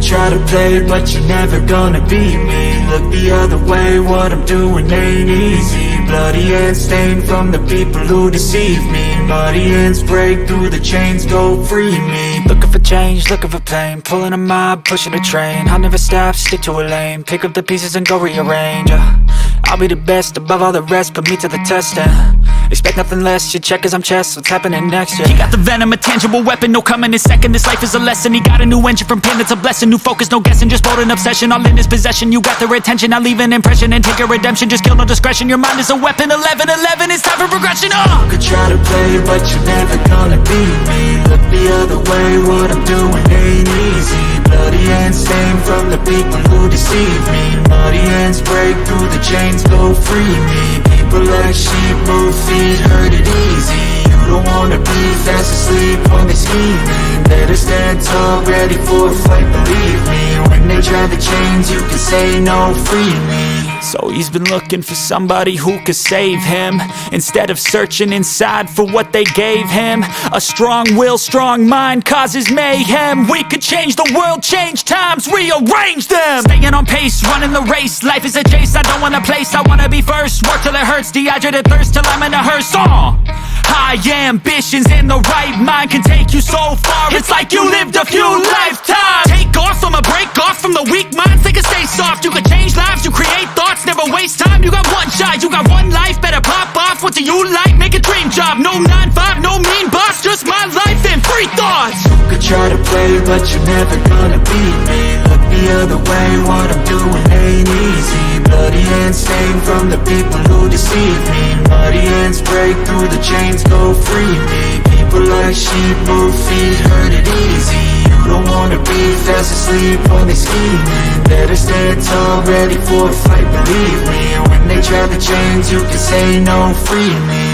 could try to play, but you're never gonna beat me. Look the other way, what I'm doing ain't easy. Bloody hands stained from the people who deceive me. Muddy hands break through the chains, go free me. Looking for change, looking for pain, pulling a mob, pushing a train. I'll never stop, stick to a lane, pick up the pieces and go rearrange. I'll be the best above all the rest, put me to the test and expect nothing less, you check as I'm chess, what's happening next, yeah. He got the venom, a tangible weapon, no coming in second. This life is a lesson, he got a new engine from pain, it's a blessing. New focus, no guessing, just bold and obsession, all in his possession. You got their attention, I'll leave an impression and take a redemption. Just kill, no discretion, your mind is a weapon. 11-11, it's time for progression, You could try to play, but you're never gonna beat me. Look the other way, what I'm doing ain't easy. Bloody hands stained from the people who deceive me. Muddy hands break through the chains, go free me. People like sheep move feet, hurt it easy. You don't wanna be fast asleep when they scheming. Better stand tall, ready for a fight, believe me. When they try the chains, you can say no, free me. So he's been looking for somebody who could save him, instead of searching inside for what they gave him. A strong will, strong mind causes mayhem. We could change the world, change times, rearrange them. Staying on pace, running the race. Life is a chase, I don't want a place, I wanna be first. Work till it hurts, dehydrated thirst till I'm in a hearse. High ambitions and the right mind can take you so far. It's like you lived a few lifetimes. Take off, I'ma break off from the weak minds. They can stay soft, you can change lives, you create thoughts, never waste time. You got one shot, you got one life, better pop off. What do you like? Make a dream job. No 9-5, no mean boss, just my life and free thoughts. You could try to play, but you're never gonna beat me. Look the other way, what I'm doing ain't easy. Bloody hands stained from the people who deceive me. Muddy hands break through the chains, go free me. People like sheep move feet, hurt it easy. You don't wanna be fast asleep when they scheming. Better stand tall, ready for a fight, believe me. When they try the chains, you can say no, free me.